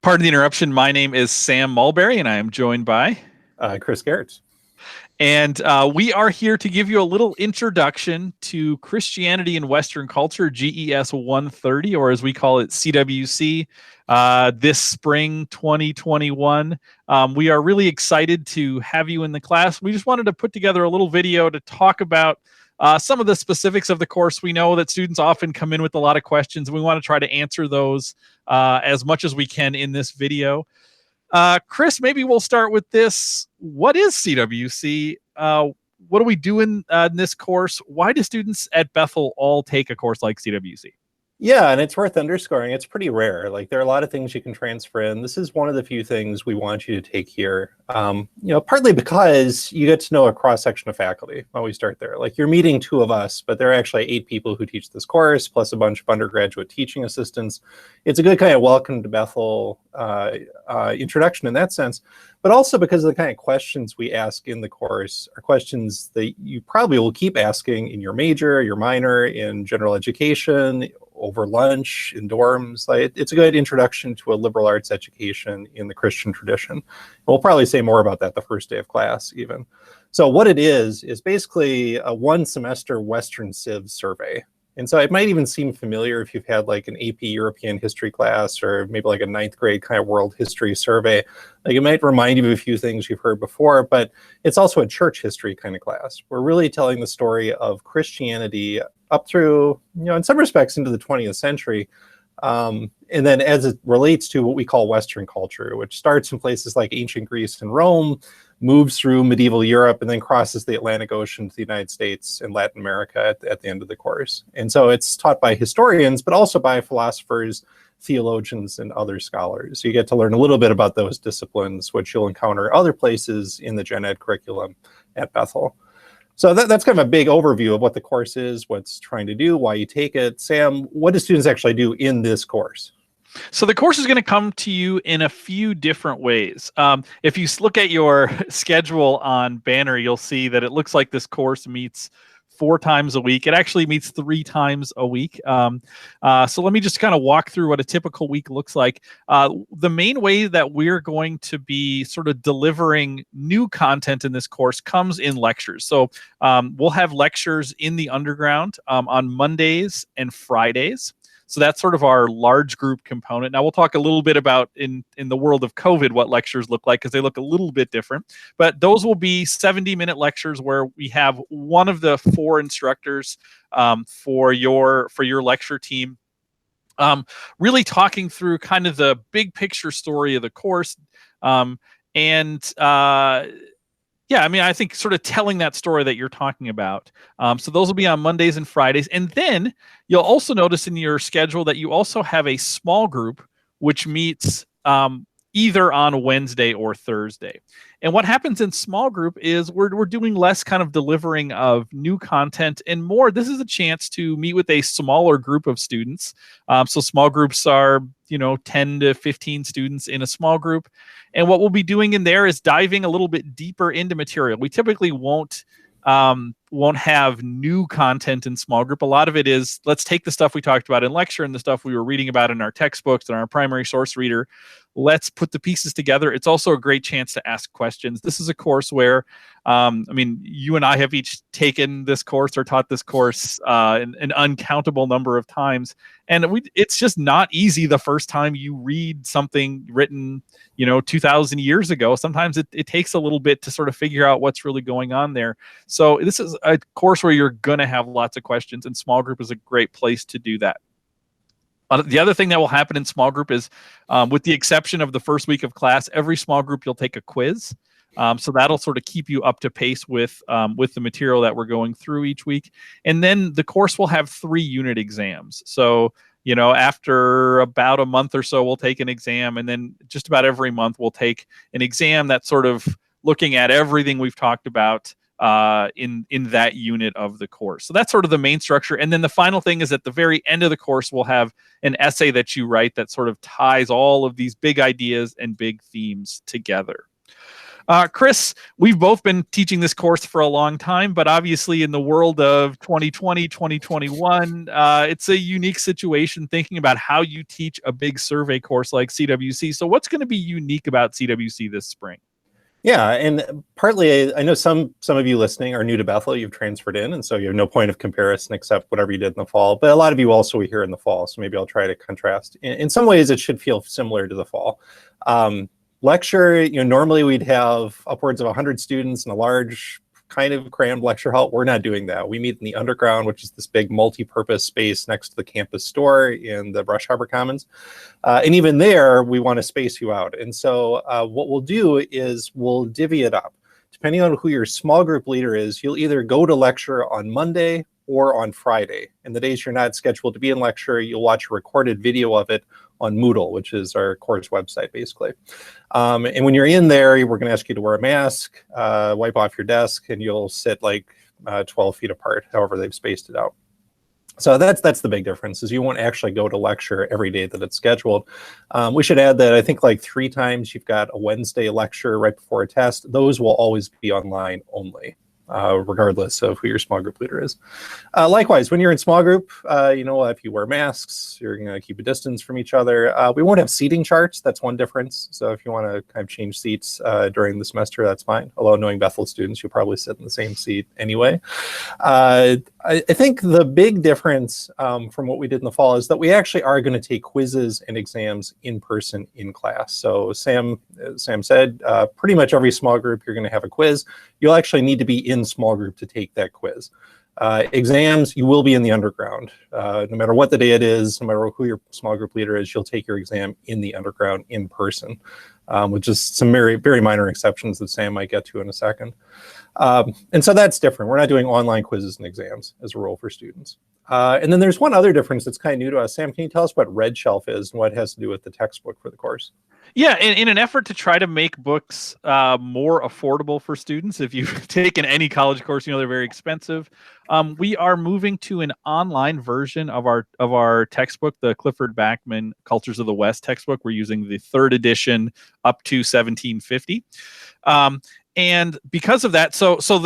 Pardon the interruption. My name is Sam Mulberry, and I am joined by Chris Garrett. And we are here to give you a little introduction to Christianity and Western culture, GES 130, or as we call it, CWC, this spring 2021. We are really excited to have you in the class. We just wanted to put together a little video to talk about some of the specifics of the course. We know that students often come in with a lot of questions, and we want to try to answer those as much as we can in this video. Chris, maybe we'll start with this. What is CWC? What do we do in this course? Why do students at Bethel all take a course like CWC? Yeah, and it's worth underscoring. It's pretty rare. Like, there are a lot of things you can transfer in. This is one of the few things we want you to take here. Partly because you get to know a cross-section of faculty when we start there. Like, you're meeting two of us, but there are actually 8 people who teach this course, plus a bunch of undergraduate teaching assistants. It's a good kind of welcome to Bethel introduction in that sense, but also because of the kind of questions we ask in the course are questions that you probably will keep asking in your major, your minor, in general education, over lunch, in dorms. It's a good introduction to a liberal arts education in the Christian tradition. And we'll probably say more about that the first day of class even. So what it is basically a 1-semester Western Civ survey. And so it might even seem familiar if you've had like an AP European history class or maybe like a 9th grade kind of world history survey. Like, it might remind you of a few things you've heard before, but it's also a church history kind of class. We're really telling the story of Christianity up through, in some respects into the 20th century. And then as it relates to what we call Western culture, which starts in places like ancient Greece and Rome, moves through medieval Europe, and then crosses the Atlantic Ocean to the United States and Latin America at the end of the course. And so it's taught by historians, but also by philosophers, theologians, and other scholars. So you get to learn a little bit about those disciplines, which you'll encounter other places in the gen ed curriculum at Bethel. So that's kind of a big overview of what the course is, what's trying to do, why you take it. Sam, what do students actually do in this course? So the course is going to come to you in a few different ways. If you look at your schedule on Banner, you'll see that it looks like this course meets 4 times a week. It actually meets 3 times a week. So let me just kind of walk through what a typical week looks like. The main way that we're going to be sort of delivering new content in this course comes in lectures. So we'll have lectures in the underground on Mondays and Fridays. So that's sort of our large group component. Now, we'll talk a little bit about in the world of COVID what lectures look like, because they look a little bit different. But those will be 70-minute lectures where we have one of the 4 instructors for your lecture team, really talking through kind of the big picture story of the course. Yeah, I mean, I think sort of telling that story that you're talking about. So those will be on Mondays and Fridays. And then you'll also notice in your schedule that you also have a small group, which meets either on Wednesday or Thursday. And what happens in small group is we're doing less kind of delivering of new content and more. This is a chance to meet with a smaller group of students. So small groups are, 10 to 15 students in a small group. And what we'll be doing in there is diving a little bit deeper into material. We typically won't have new content in small group. A lot of it is, let's take the stuff we talked about in lecture and the stuff we were reading about in our textbooks and our primary source reader. Let's put the pieces together. It's also a great chance to ask questions. This is a course where, you and I have each taken this course or taught this course an uncountable number of times. And it's just not easy the first time you read something written, 2,000 years ago. Sometimes it takes a little bit to sort of figure out what's really going on there. So this is a course where you're going to have lots of questions, and small group is a great place to do that. The other thing that will happen in small group is, with the exception of the first week of class, every small group you'll take a quiz. So that'll sort of keep you up to pace with the material that we're going through each week. And then the course will have 3 unit exams. So, after about a month or so, we'll take an exam. And then just about every month, we'll take an exam that's sort of looking at everything we've talked about in that unit of the course. So that's sort of the main structure. And then the final thing is at the very end of the course, we'll have an essay that you write that sort of ties all of these big ideas and big themes together. Chris, we've both been teaching this course for a long time, but obviously in the world of 2020, 2021, it's a unique situation thinking about how you teach a big survey course like CWC. So what's going to be unique about CWC this spring? Yeah, and partly, I know some of you listening are new to Bethel. You've transferred in, and so you have no point of comparison except whatever you did in the fall. But a lot of you also were here in the fall, so maybe I'll try to contrast. In some ways, it should feel similar to the fall. Lecture, normally we'd have upwards of 100 students in a large kind of crammed lecture hall. We're not doing that. We meet in the underground, which is this big multi-purpose space next to the campus store in the Brush Harbor Commons. And even there, we want to space you out. And so what we'll do is we'll divvy it up. Depending on who your small group leader is, you'll either go to lecture on Monday or on Friday. And the days you're not scheduled to be in lecture, you'll watch a recorded video of it on Moodle, which is our course website, basically. And when you're in there, we're going to ask you to wear a mask, wipe off your desk, and you'll sit like 12 feet apart, however they've spaced it out. So that's the big difference, is you won't actually go to lecture every day that it's scheduled. We should add that I think like 3 times you've got a Wednesday lecture right before a test. Those will always be online only, regardless of who your small group leader is. Likewise, when you're in small group, if you wear masks, you're going to keep a distance from each other. We won't have seating charts. That's one difference. So if you want to kind of change seats during the semester, that's fine. Although knowing Bethel students, you'll probably sit in the same seat anyway. I think the big difference from what we did in the fall is that we actually are going to take quizzes and exams in person in class. So Sam said, pretty much every small group you're going to have a quiz. You'll actually need to be in small group to take that quiz. Exams, you will be in the underground. No matter what the day it is, no matter who your small group leader is, you'll take your exam in the underground in person, with just some very, very minor exceptions that Sam might get to in a second. And so that's different. We're not doing online quizzes and exams as a rule for students. And then there's one other difference that's kind of new to us. Sam, can you tell us what Red Shelf is and what it has to do with the textbook for the course? Yeah, in an effort to try to make books more affordable for students, if you've taken any college course, they're very expensive. We are moving to an online version of our textbook, the Clifford Backman Cultures of the West textbook. We're using the 3rd edition up to 1750. And because of that,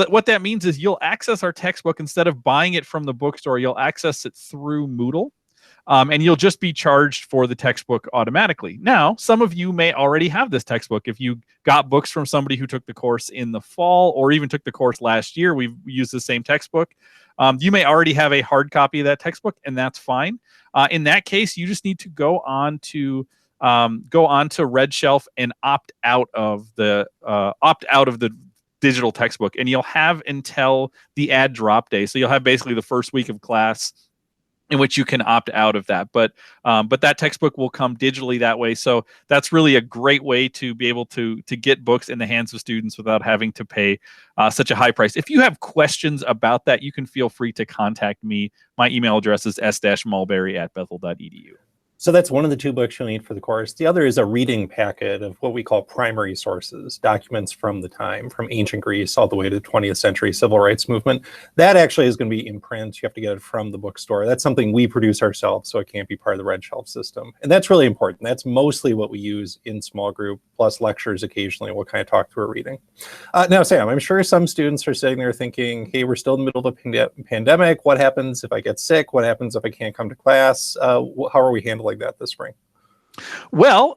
what that means is you'll access our textbook instead of buying it from the bookstore. You'll access it through Moodle. And you'll just be charged for the textbook automatically. Now, some of you may already have this textbook. If you got books from somebody who took the course in the fall or even took the course last year, we've used the same textbook. You may already have a hard copy of that textbook, and that's fine. In that case, you just need to go on to Red Shelf and opt out of the digital textbook, and you'll have until the add drop day. So you'll have basically the first week of class in which you can opt out of that. But that textbook will come digitally that way. So that's really a great way to be able to get books in the hands of students without having to pay such a high price. If you have questions about that, you can feel free to contact me. My email address is s-mulberry@bethel.edu. So that's one of the 2 books you'll need for the course. The other is a reading packet of what we call primary sources, documents from the time, from ancient Greece all the way to the 20th century civil rights movement. That actually is going to be in print. You have to get it from the bookstore. That's something we produce ourselves, so it can't be part of the Red Shelf system. And that's really important. That's mostly what we use in small group, plus lectures occasionally. We'll kind of talk through a reading. Now, Sam, I'm sure some students are sitting there thinking, hey, we're still in the middle of a pandemic. What happens if I get sick? What happens if I can't come to class? How are we handling that this spring? Well,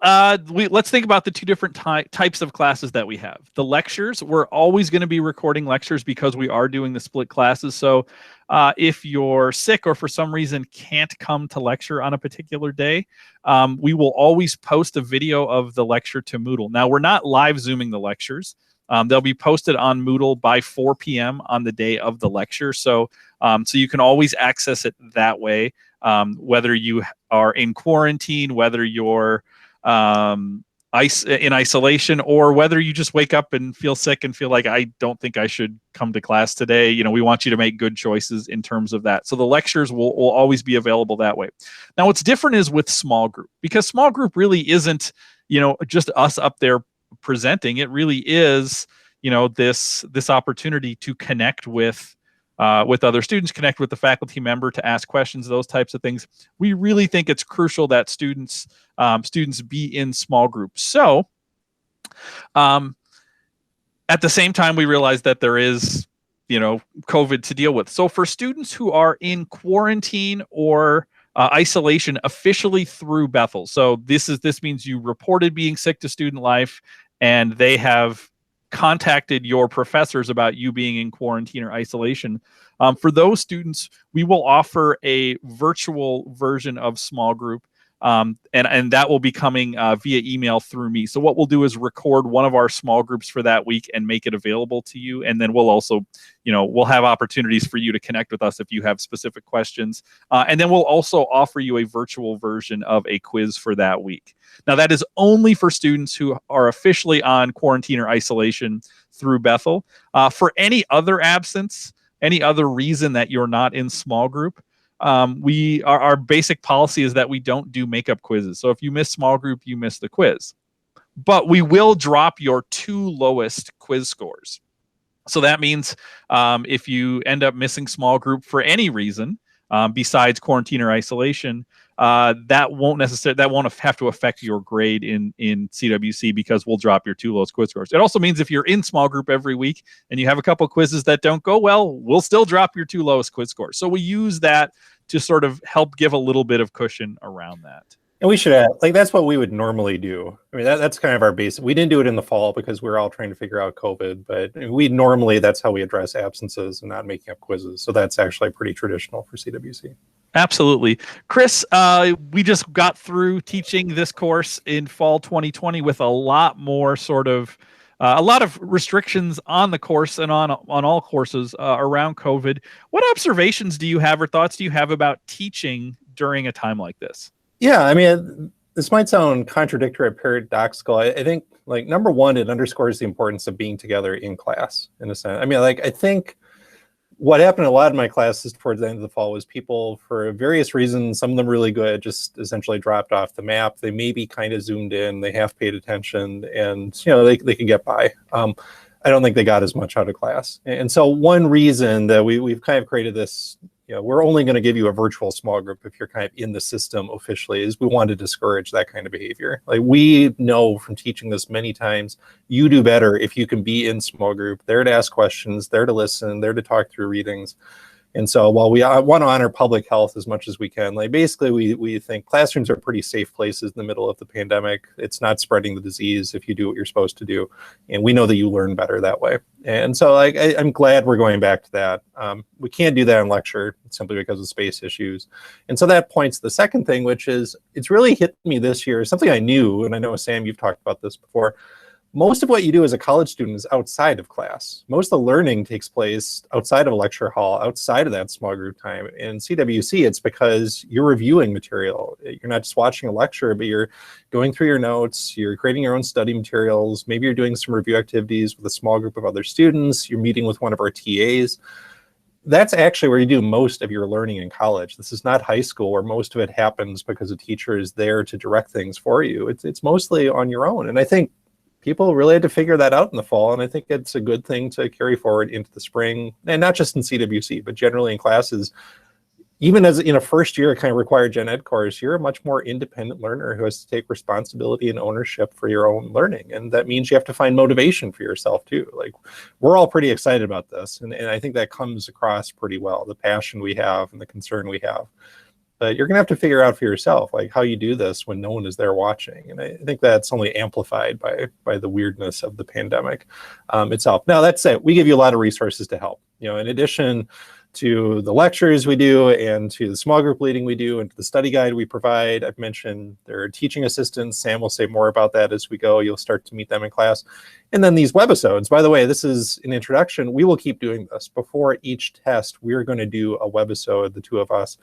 let's think about the 2 different types of classes that we have. The lectures, we're always going to be recording lectures because we are doing the split classes. So if you're sick or for some reason can't come to lecture on a particular day, we will always post a video of the lecture to Moodle. Now, we're not live Zooming the lectures. They'll be posted on Moodle by 4 p.m. on the day of the lecture. So you can always access it that way. Whether you are in quarantine, whether you're in isolation, or whether you just wake up and feel sick and feel like, I don't think I should come to class today. We want you to make good choices in terms of that. So the lectures will always be available that way. Now, what's different is with small group, because small group really isn't, just us up there presenting. It really is, this opportunity to connect with other students, connect with the faculty member, to ask questions, those types of things. We really think it's crucial that students be in small groups. So At the same time, we realize that there is, COVID to deal with. So for students who are in quarantine or isolation officially through Bethel, so this means you reported being sick to Student Life, and they have contacted your professors about you being in quarantine or isolation. For those students, we will offer a virtual version of small group. And that will be coming via email through me. So what we'll do is record one of our small groups for that week and make it available to you. And then we'll also, we'll have opportunities for you to connect with us if you have specific questions. And then we'll also offer you a virtual version of a quiz for that week. Now, that is only for students who are officially on quarantine or isolation through Bethel. For any other absence, any other reason that you're not in small group, our basic policy is that we don't do makeup quizzes. So if you miss small group, you miss the quiz. But we will drop your 2 lowest quiz scores. So that means if you end up missing small group for any reason, besides quarantine or isolation, that won't have to affect your grade in CWC, because we'll drop your 2 lowest quiz scores. It also means if you're in small group every week and you have a couple quizzes that don't go well, we'll still drop your 2 lowest quiz scores. So we use that to sort of help give a little bit of cushion around that. And we should add, that's what we would normally do. I mean, that's kind of our base. We didn't do it in the fall because we're all trying to figure out COVID, but that's how we address absences and not making up quizzes. So that's actually pretty traditional for CWC. Absolutely. Chris, we just got through teaching this course in fall 2020 with a lot more a lot of restrictions on the course and on all courses around COVID. What observations do you have or thoughts do you have about teaching during a time like this? Yeah, I mean, this might sound contradictory or paradoxical. I think, number one, it underscores the importance of being together in class, in a sense. I mean, I think what happened in a lot of my classes towards the end of the fall was people, for various reasons, some of them really good, just essentially dropped off the map. They maybe kind of zoomed in, they half paid attention, and they could get by. I don't think they got as much out of class. And so one reason that we've kind of created this, we're only going to give you a virtual small group if you're kind of in the system officially, is we want to discourage that kind of behavior. We know from teaching this many times, you do better if you can be in small group, there to ask questions, there to listen, there to talk through readings. And so while we want to honor public health as much as we can, basically we think classrooms are pretty safe places in the middle of the pandemic. It's not spreading the disease if you do what you're supposed to do. And we know that you learn better that way. And so I'm glad we're going back to that. We can't do that in lecture simply because of space issues. And so that points to the second thing, which is it's really hit me this year, something I knew, and I know, Sam, you've talked about this before. Most of what you do as a college student is outside of class. Most of the learning takes place outside of a lecture hall, outside of that small group time. In CWC, it's because you're reviewing material. You're not just watching a lecture, but you're going through your notes, you're creating your own study materials. Maybe you're doing some review activities with a small group of other students. You're meeting with one of our TAs. That's actually where you do most of your learning in college. This is not high school where most of it happens because a teacher is there to direct things for you. It's mostly on your own. And I think people really had to figure that out in the fall, and I think it's a good thing to carry forward into the spring, and not just in CWC, but generally in classes. Even as in a first year kind of required gen ed course, you're a much more independent learner who has to take responsibility and ownership for your own learning, and that means you have to find motivation for yourself too. We're all pretty excited about this, and I think that comes across pretty well, the passion we have and the concern we have. But you're going to have to figure out for yourself, how you do this when no one is there watching. And I think that's only amplified by the weirdness of the pandemic itself. Now, that said, we give you a lot of resources to help. In addition to the lectures we do and to the small group leading we do and to the study guide we provide, I've mentioned there are teaching assistants. Sam will say more about that as we go. You'll start to meet them in class. And then these webisodes, by the way, this is an introduction. We will keep doing this. Before each test, we're going to do a webisode, the two of us.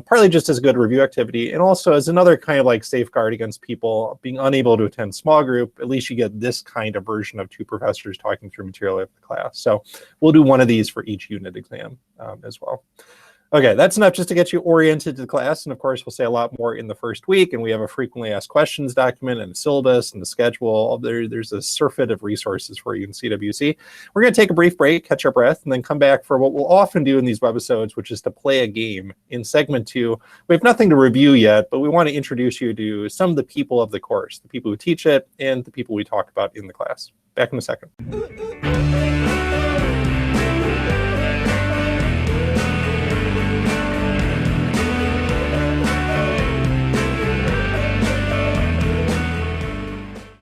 Partly just as a good review activity, and also as another kind of safeguard against people being unable to attend small group. At least you get this kind of version of 2 professors talking through material of the class. So we'll do one of these for each unit exam as well. Okay, that's enough just to get you oriented to the class. And of course, we'll say a lot more in the first week. And we have a frequently asked questions document and a syllabus and the schedule. There's a surfeit of resources for you in CWC. We're going to take a brief break, catch our breath, and then come back for what we'll often do in these webisodes, which is to play a game. In segment 2, we have nothing to review yet, but we want to introduce you to some of the people of the course, the people who teach it, and the people we talk about in the class. Back in a second.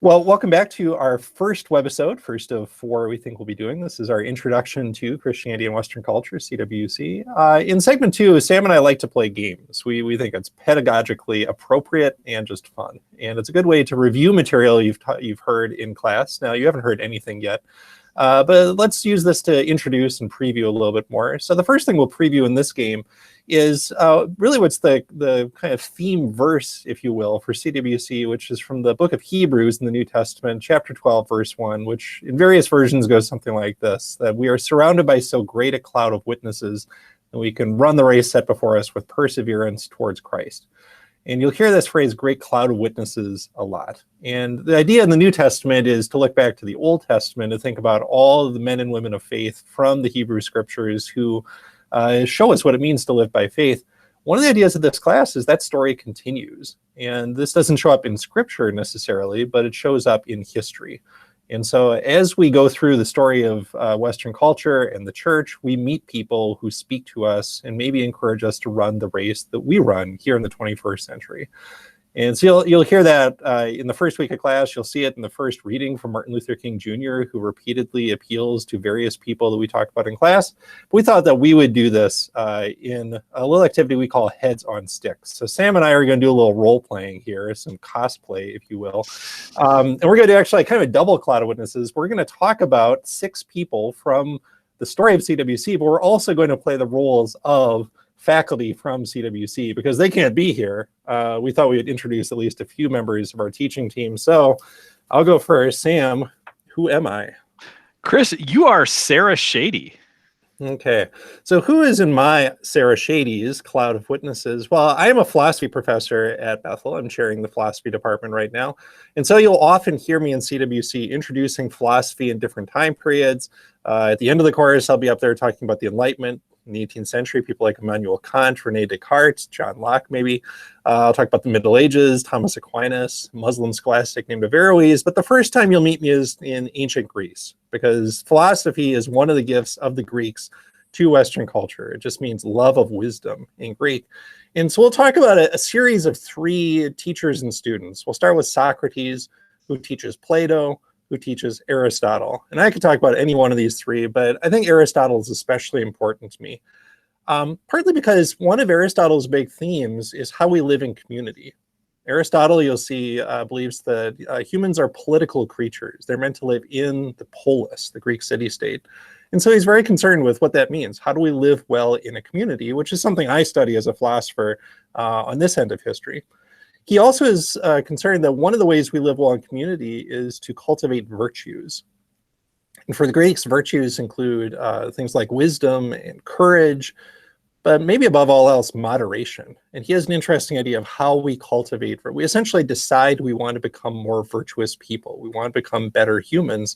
Well, welcome back to our first webisode, first of 4 we think we'll be doing. This is our Introduction to Christianity and Western Culture, CWC. In segment 2, Sam and I like to play games. We think it's pedagogically appropriate and just fun. And it's a good way to review material you've heard in class. Now, you haven't heard anything yet, but let's use this to introduce and preview a little bit more. So the first thing we'll preview in this game is really what's the kind of theme verse, if you will, for CWC, which is from the book of Hebrews in the New Testament, chapter 12, verse 1, which in various versions goes something like this, that we are surrounded by so great a cloud of witnesses that we can run the race set before us with perseverance towards Christ. And you'll hear this phrase, great cloud of witnesses, a lot. And the idea in the New Testament is to look back to the Old Testament and think about all of the men and women of faith from the Hebrew scriptures who show us what it means to live by faith. One of the ideas of this class is that story continues. And this doesn't show up in scripture necessarily, but it shows up in history. And so as we go through the story of Western culture and the church, we meet people who speak to us and maybe encourage us to run the race that we run here in the 21st century. And so you'll hear that in the first week of class. You'll see it in the first reading from Martin Luther King Jr., who repeatedly appeals to various people that we talk about in class. But we thought that we would do this in a little activity we call Heads on Sticks. So Sam and I are going to do a little role playing here, some cosplay, if you will. And we're going to do actually kind of a double cloud of witnesses. We're going to talk about 6 people from the story of CWC, but we're also going to play the roles of faculty from CWC because they can't be here. We thought we would introduce at least a few members of our teaching team. So I'll go first. Sam, who am I? Chris, you are Sarah Shady. Okay, so who is in my Sarah Shady's cloud of witnesses? Well, I am a philosophy professor at Bethel. I'm chairing the philosophy department right now. And so you'll often hear me in CWC introducing philosophy in different time periods. At the end of the course, I'll be up there talking about the Enlightenment. In the 18th century, people like Immanuel Kant, Rene Descartes, John Locke, maybe. I'll talk about the Middle Ages, Thomas Aquinas, Muslim scholastic named Averroes. But the first time you'll meet me is in ancient Greece, because philosophy is one of the gifts of the Greeks to Western culture. It just means love of wisdom in Greek. And so we'll talk about a series of 3 teachers and students. We'll start with Socrates, who teaches Plato, who teaches Aristotle. And I could talk about any one of these 3, but I think Aristotle is especially important to me. Partly because one of Aristotle's big themes is how we live in community. Aristotle, you'll see, believes that humans are political creatures. They're meant to live in the polis, the Greek city-state. And so he's very concerned with what that means. How do we live well in a community, which is something I study as a philosopher on this end of history. He also is concerned that one of the ways we live well in community is to cultivate virtues. And for the Greeks, virtues include things like wisdom and courage, but maybe above all else, moderation. And he has an interesting idea of how we cultivate. We essentially decide we want to become more virtuous people. We want to become better humans,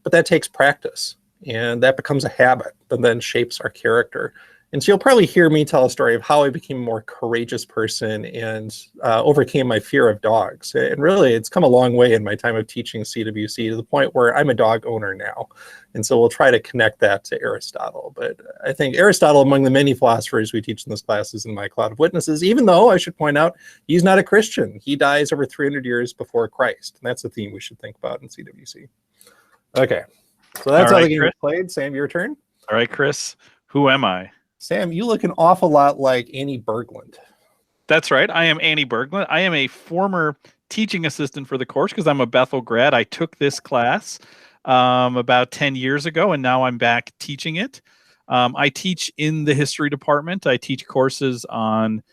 but that takes practice. And that becomes a habit that then shapes our character. And so you'll probably hear me tell a story of how I became a more courageous person and overcame my fear of dogs. And really, it's come a long way in my time of teaching CWC to the point where I'm a dog owner now. And so we'll try to connect that to Aristotle. But I think Aristotle, among the many philosophers we teach in this class, is in my cloud of witnesses, even though I should point out he's not a Christian. He dies over 300 years before Christ. And that's a theme we should think about in CWC. Okay, so that's how the game is played. Sam, your turn. All right, Chris, who am I? Sam, you look an awful lot like Annie Berglund. That's right. I am Annie Berglund. I am a former teaching assistant for the course because I'm a Bethel grad. I took this class about 10 years ago, and now I'm back teaching it. I teach in the history department. I teach courses on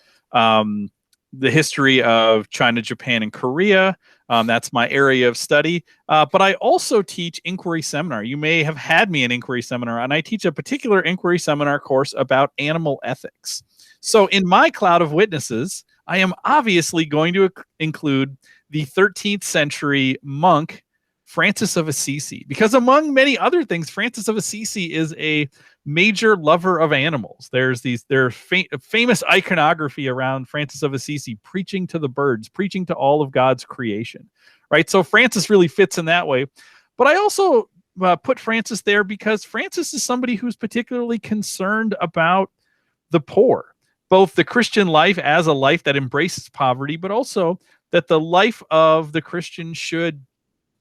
the history of China, Japan, and Korea. That's my area of study. But I also teach inquiry seminar. You may have had me in inquiry seminar, and I teach a particular inquiry seminar course about animal ethics. So in my cloud of witnesses, I am obviously going to include the 13th century monk Francis of Assisi, because among many other things, Francis of Assisi is a major lover of animals. There's famous iconography around Francis of Assisi preaching to the birds, preaching to all of God's creation, right? So Francis really fits in that way. But I also put Francis there because Francis is somebody who's particularly concerned about the poor, both the Christian life as a life that embraces poverty, but also that the life of the Christian should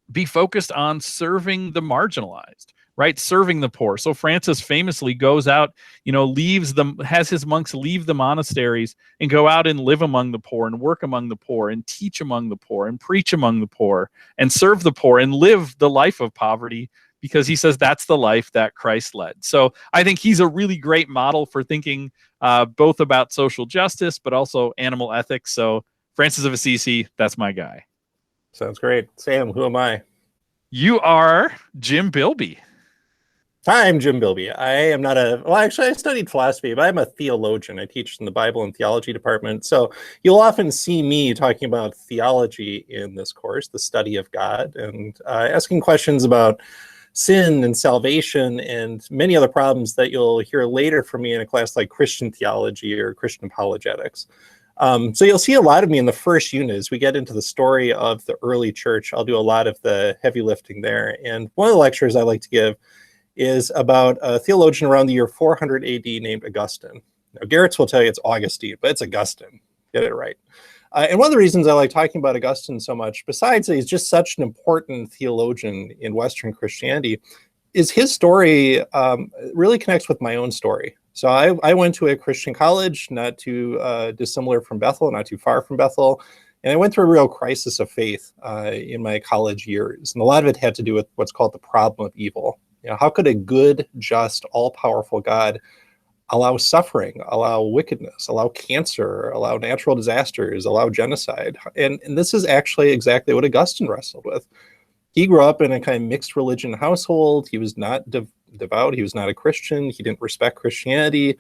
be focused on serving the marginalized, right? Serving the poor. So Francis famously goes out, has his monks leave the monasteries and go out and live among the poor and work among the poor and teach among the poor and preach among the poor and serve the poor and live the life of poverty, because he says that's the life that Christ led. So I think he's a really great model for thinking both about social justice, but also animal ethics. So Francis of Assisi, that's my guy. Sounds great. Sam, who am I? You are Jim Bilby. I'm Jim Bilby. I am not I studied philosophy, but I'm a theologian. I teach in the Bible and theology department. So you'll often see me talking about theology in this course, the study of God, and asking questions about sin and salvation and many other problems that you'll hear later from me in a class like Christian theology or Christian apologetics. So you'll see a lot of me in the first unit as we get into the story of the early church. I'll do a lot of the heavy lifting there. And one of the lectures I like to give is about a theologian around the year 400 AD named Augustine. Now, Garrett's will tell you it's Augustine, but it's Augustine. Get it right. And one of the reasons I like talking about Augustine so much, besides that he's just such an important theologian in Western Christianity, is his story really connects with my own story. So I went to a Christian college, not too dissimilar from Bethel, not too far from Bethel. And I went through a real crisis of faith in my college years. And a lot of it had to do with what's called the problem of evil. How could a good, just, all-powerful God allow suffering, allow wickedness, allow cancer, allow natural disasters, allow genocide? And this is actually exactly what Augustine wrestled with. He grew up in a kind of mixed religion household. He was not devout. He was not a Christian. He didn't respect Christianity.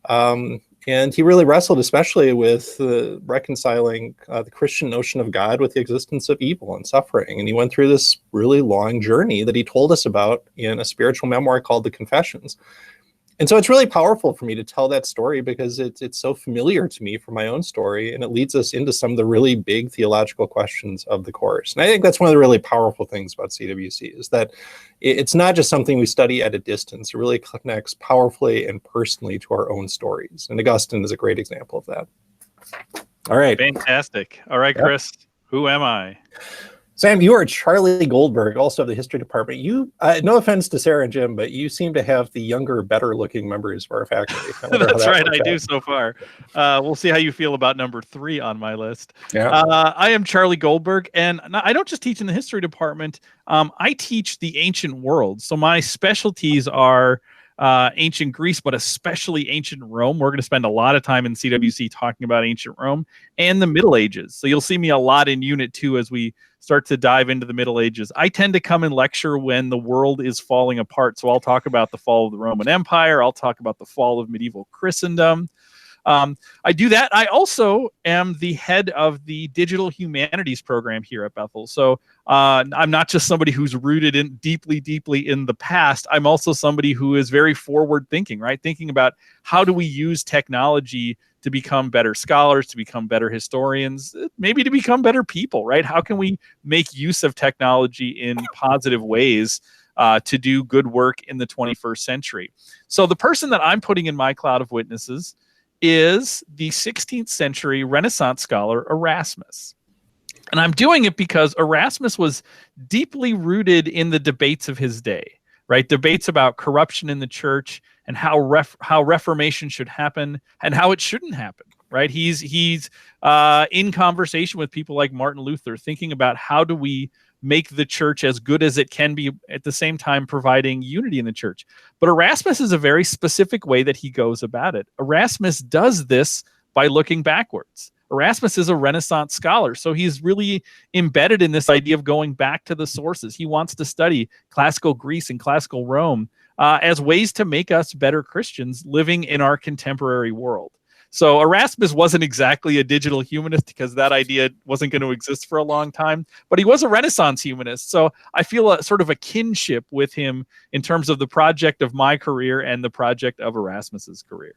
And he really wrestled especially with reconciling the Christian notion of God with the existence of evil and suffering. And he went through this really long journey that he told us about in a spiritual memoir called The Confessions. And so it's really powerful for me to tell that story because it's so familiar to me from my own story, and it leads us into some of the really big theological questions of the course. And I think that's one of the really powerful things about CWC is that it's not just something we study at a distance. It really connects powerfully and personally to our own stories. And Augustine is a great example of that. All right. Fantastic. All right, Chris, who am I? Sam, you are Charlie Goldberg, also of the history department. You, no offense to Sarah and Jim, but you seem to have the younger, better-looking members of our faculty. That's right, I do so far. We'll see how you feel about number 3 on my list. Yeah. I am Charlie Goldberg, and I don't just teach in the history department. I teach the ancient world. So my specialties are ancient Greece, but especially ancient Rome. We're going to spend a lot of time in CWC talking about ancient Rome and the Middle Ages. So you'll see me a lot in Unit 2 as we start to dive into the Middle Ages. I tend to come and lecture when the world is falling apart. So I'll talk about the fall of the Roman Empire. I'll talk about the fall of medieval Christendom. I do that. I also am the head of the digital humanities program here at Bethel. So I'm not just somebody who's rooted in deeply in the past. I'm also somebody who is very forward thinking, right? Thinking about how do we use technology to become better scholars, to become better historians, maybe to become better people, right? How can we make use of technology in positive ways to do good work in the 21st century? So the person that I'm putting in my cloud of witnesses is the 16th century Renaissance scholar Erasmus. And I'm doing it because Erasmus was deeply rooted in the debates of his day, right? Debates about corruption in the church and how reformation should happen and how it shouldn't happen, right? He's in conversation with people like Martin Luther, thinking about how do we make the church as good as it can be, at the same time providing unity in the church. But Erasmus is a very specific way that he goes about it. Erasmus does this by looking backwards, Erasmus is a Renaissance scholar, so he's really embedded in this idea of going back to the sources. He wants to study classical Greece and classical Rome as ways to make us better Christians living in our contemporary world. So Erasmus wasn't exactly a digital humanist because that idea wasn't going to exist for a long time, but he was a Renaissance humanist. So I feel a sort of a kinship with him in terms of the project of my career and the project of Erasmus's career.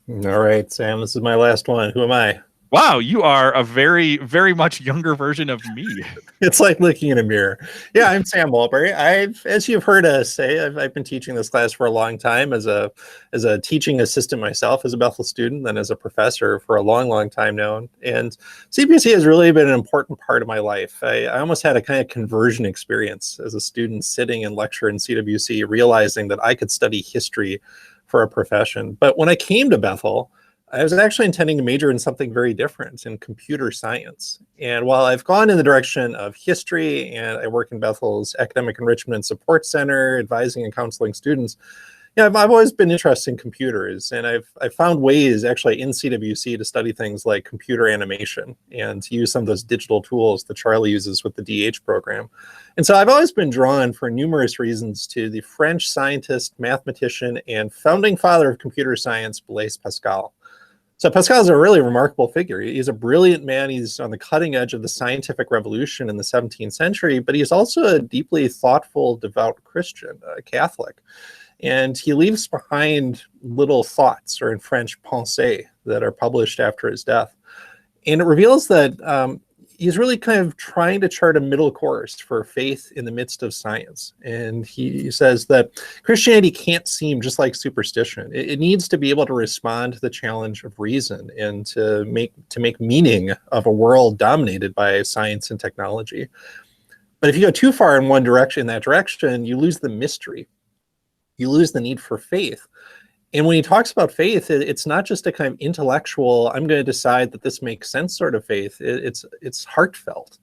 All right, Sam, this is my last one. Who am I? Wow, you are a very, very much younger version of me. It's like looking in a mirror. Yeah, I'm Sam Walbury. As you've heard us say, I've been teaching this class for a long time as a teaching assistant myself, as a Bethel student, then as a professor for a long, long time now. And CWC has really been an important part of my life. I almost had a kind of conversion experience as a student sitting and lecture in CWC, realizing that I could study history for a profession. But when I came to Bethel, I was actually intending to major in something very different, in computer science. And while I've gone in the direction of history, and I work in Bethel's Academic Enrichment and Support Center, advising and counseling students, I've always been interested in computers, and I've found ways actually in CWC to study things like computer animation and to use some of those digital tools that Charlie uses with the DH program. And so I've always been drawn for numerous reasons to the French scientist, mathematician, and founding father of computer science, Blaise Pascal. So Pascal is a really remarkable figure. He's a brilliant man. He's on the cutting edge of the scientific revolution in the 17th century, but he's also a deeply thoughtful, devout Christian, a Catholic. And he leaves behind little thoughts, or in French, pensées, that are published after his death. And it reveals that he's really kind of trying to chart a middle course for faith in the midst of science. And he says that Christianity can't seem just like superstition. It needs to be able to respond to the challenge of reason and to make meaning of a world dominated by science and technology. But if you go too far in that direction, you lose the mystery. You lose the need for faith. And when he talks about faith, it's not just a kind of intellectual, I'm going to decide that this makes sense sort of faith. It's heartfelt,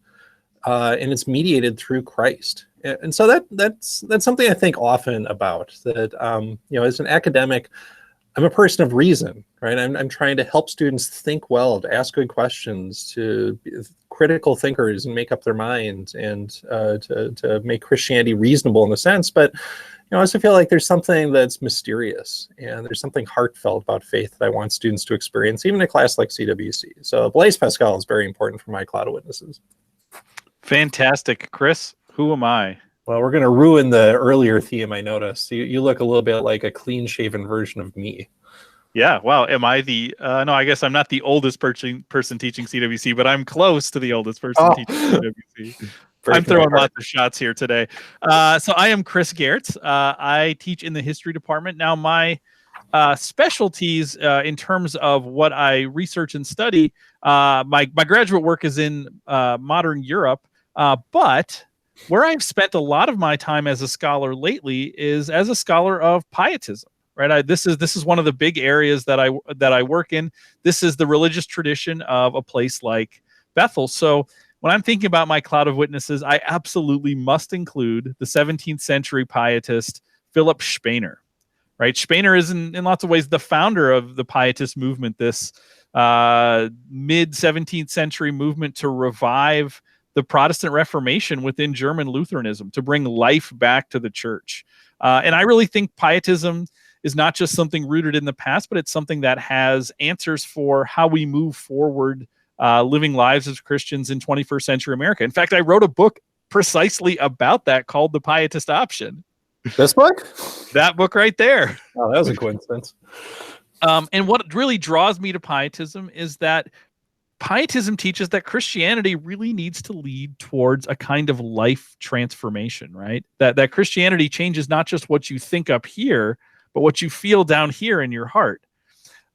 and it's mediated through Christ. And so that's something I think often about, that, as an academic, I'm a person of reason, right? I'm trying to help students think well, to ask good questions, to be critical thinkers and make up their minds, and to make Christianity reasonable in a sense. But I also feel like there's something that's mysterious, and there's something heartfelt about faith that I want students to experience, even in a class like CWC. So Blaise Pascal is very important for my cloud of witnesses. Fantastic. Chris, who am I? Well, we're going to ruin the earlier theme, I noticed. You look a little bit like a clean-shaven version of me. Yeah, wow. Am I the no, I guess I'm not the oldest person teaching CWC, but I'm close to the oldest person teaching CWC. I'm throwing lots of shots here today. So I am Chris Geertz. I teach in the history department. Now, my specialties in terms of what I research and study, my graduate work is in modern Europe, but where I've spent a lot of my time as a scholar lately is as a scholar of pietism. Right, this is one of the big areas that I work in. This is the religious tradition of a place like Bethel. So when I'm thinking about my cloud of witnesses, I absolutely must include the 17th century pietist Philip Spener. Right, Spener is in lots of ways the founder of the pietist movement, this mid 17th century movement to revive the Protestant Reformation within German Lutheranism, to bring life back to the church. And I really think pietism is not just something rooted in the past, but it's something that has answers for how we move forward, living lives as Christians in 21st century America. In fact, I wrote a book precisely about that called The Pietist Option. This book? That book right there. Oh, that was a coincidence. And what really draws me to pietism is that pietism teaches that Christianity really needs to lead towards a kind of life transformation, right? That Christianity changes not just what you think up here, but what you feel down here in your heart.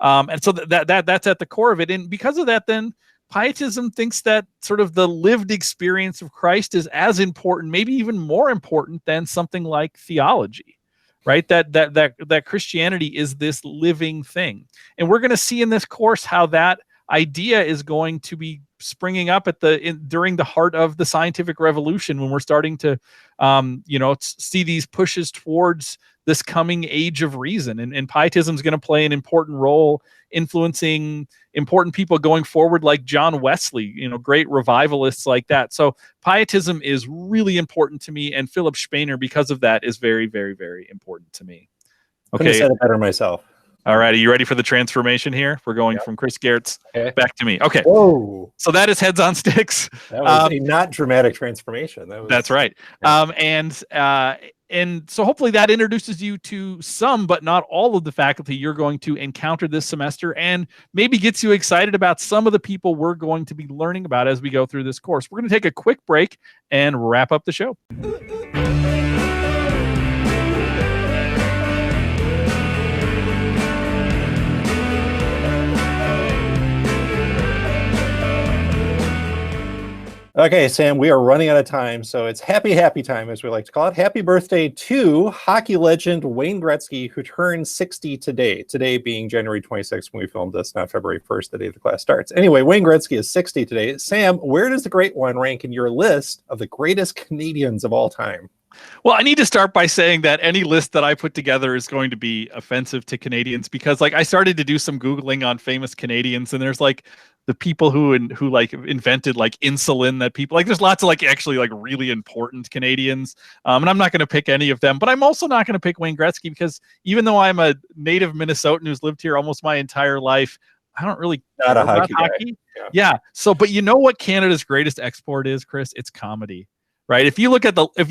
And so that's at the core of it. And because of that, then pietism thinks that sort of the lived experience of Christ is as important, maybe even more important than something like theology, right? That Christianity is this living thing. And we're going to see in this course how that idea is going to be springing up at during the heart of the scientific revolution, when we're starting to see these pushes towards this coming age of reason, and pietism is going to play an important role influencing important people going forward, like John Wesley, great revivalists like that. So pietism is really important to me, and Philip Spener, because of that, is very, very, very important to me. Couldn't have said it better myself. All right, are you ready for the transformation here? We're going from Chris Gertz back to me. Okay. Whoa. So that is Heads on Sticks. That was a not dramatic transformation. That's right. Yeah. And so hopefully that introduces you to some, but not all, of the faculty you're going to encounter this semester, and maybe gets you excited about some of the people we're going to be learning about as we go through this course. We're going to take a quick break and wrap up the show. Okay, Sam, we are running out of time, so it's happy time, as we like to call it. Happy birthday to hockey legend Wayne Gretzky, who turned 60 today. Today being January 26th when we filmed this, not February 1st, the day the class starts. Anyway, Wayne Gretzky is 60 today. Sam, where does the Great One rank in your list of the greatest Canadians of all time? Well, I need to start by saying that any list that I put together is going to be offensive to Canadians, because I started to do some Googling on famous Canadians, and there's the people who invented insulin, that people there's lots of actually really important Canadians. And I'm not going to pick any of them, but I'm also not going to pick Wayne Gretzky, because even though I'm a native Minnesotan who's lived here almost my entire life, I don't really care about hockey. Yeah. So, but you know what Canada's greatest export is, Chris? It's comedy. Right. If you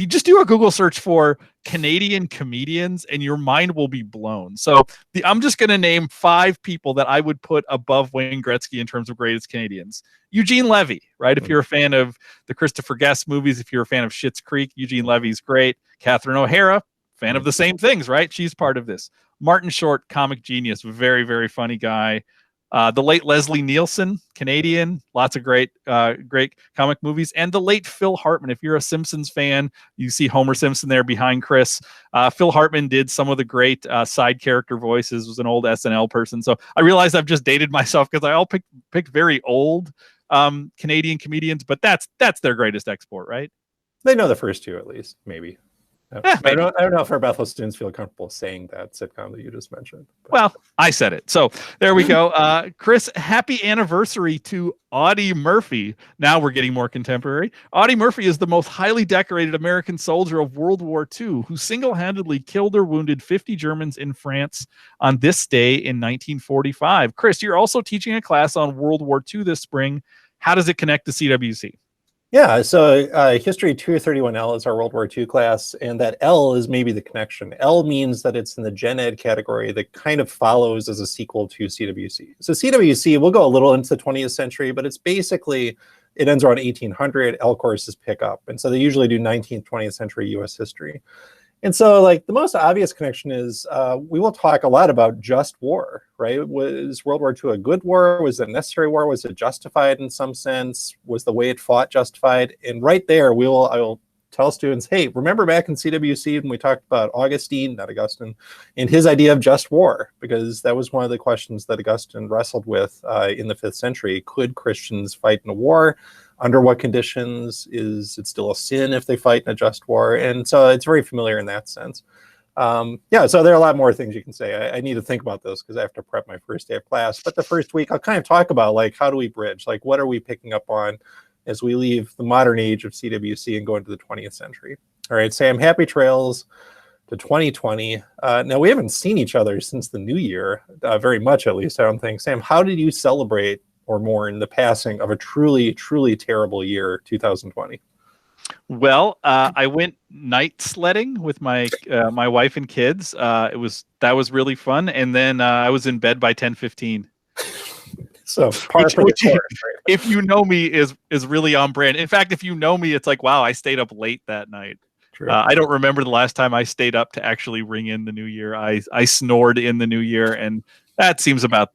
just do a Google search for Canadian comedians, and your mind will be blown. So I'm just going to name 5 people that I would put above Wayne Gretzky in terms of greatest Canadians. Eugene Levy, right? If you're a fan of the Christopher Guest movies, if you're a fan of Schitt's Creek, Eugene Levy's great. Catherine O'Hara, fan of the same things, right? She's part of this. Martin Short, comic genius, very, very funny guy. The late Leslie Nielsen, Canadian, lots of great comic movies. And the late Phil Hartman. If you're a Simpsons fan, you see Homer Simpson there behind Chris. Phil Hartman did some of the great side character voices, was an old SNL person. So I realize I've just dated myself, because I all picked very old Canadian comedians, but that's their greatest export, right? They know the first 2 at least, maybe. I don't know if our Bethel students feel comfortable saying that sitcom that you just mentioned. But. Well, I said it. So there we go. Chris, happy anniversary to Audie Murphy. Now we're getting more contemporary. Audie Murphy is the most highly decorated American soldier of World War II, who single-handedly killed or wounded 50 Germans in France on this day in 1945. Chris, you're also teaching a class on World War II this spring. How does it connect to CWC? Yeah, so History 231L is our World War II class, and that L is maybe the connection. L means that it's in the Gen Ed category that kind of follows as a sequel to CWC. So CWC will go a little into the 20th century, but it's basically, it ends around 1800, L courses pick up. And so they usually do 19th, 20th century US history. And so the most obvious connection is we will talk a lot about just war, right? Was World War II a good war? Was it a necessary war? Was it justified in some sense? Was the way it fought justified? And right there, I will tell students, hey, remember back in CWC when we talked about not Augustine, and his idea of just war, because that was one of the questions that Augustine wrestled with in the 5th century. Could Christians fight in a war? Under what conditions? Is it still a sin if they fight in a just war? And so it's very familiar in that sense. Yeah, so there are a lot more things you can say. I need to think about this because I have to prep my first day of class. But the first week, I'll kind of talk about how do we bridge? What are we picking up on as we leave the modern age of CWC and go into the 20th century? All right, Sam, happy trails to 2020. Now, we haven't seen each other since the new year, very much at least, I don't think. Sam, how did you celebrate or mourn the passing of a truly, truly terrible year, 2020? Well, I went night sledding with my wife and kids. That was really fun, and then I was in bed by 10:15. So par for the course, right? If you know me, is really on brand. In fact, if you know me, it's wow, I stayed up late that night. True. I don't remember the last time I stayed up to actually ring in the new year. I snored in the new year, and that seems about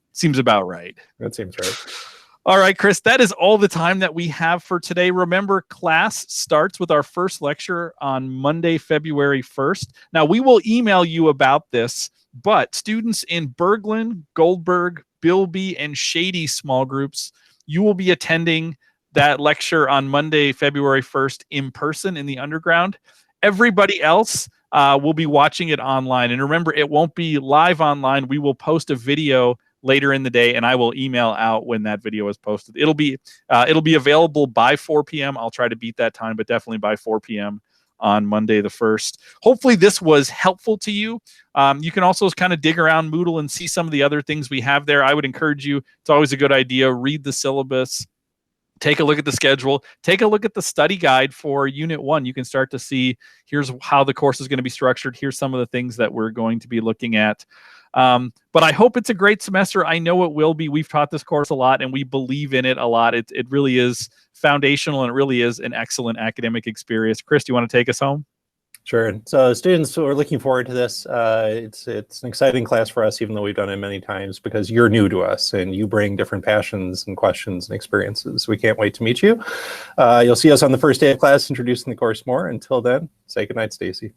right. That seems right. All right, Chris, that is all the time that we have for today. Remember, class starts with our first lecture on Monday, February 1st. Now, we will email you about this, but students in Berglund, Goldberg, Bilby and Shady small groups, you will be attending that lecture on Monday, February 1st in person in the underground. Everybody else will be watching it online. And remember, it won't be live online. We will post a video later in the day, and I will email out when that video is posted. It'll be available by 4 p.m. I'll try to beat that time, but definitely by 4 p.m. on Monday the 1st. Hopefully this was helpful to you. You can also kind of dig around Moodle and see some of the other things we have there. I would encourage you, it's always a good idea, read the syllabus, take a look at the schedule, take a look at the study guide for Unit 1. You can start to see, here's how the course is going to be structured. Here's some of the things that we're going to be looking at. But I hope it's a great semester. I know it will be. We've taught this course a lot, and we believe in it a lot. It really is foundational, and it really is an excellent academic experience. Chris, do you want to take us home? Sure. So students who are looking forward to this, it's an exciting class for us, even though we've done it many times, because you're new to us and you bring different passions and questions and experiences. We can't wait to meet you. You'll see us on the first day of class introducing the course more. Until then, say goodnight, Stacy.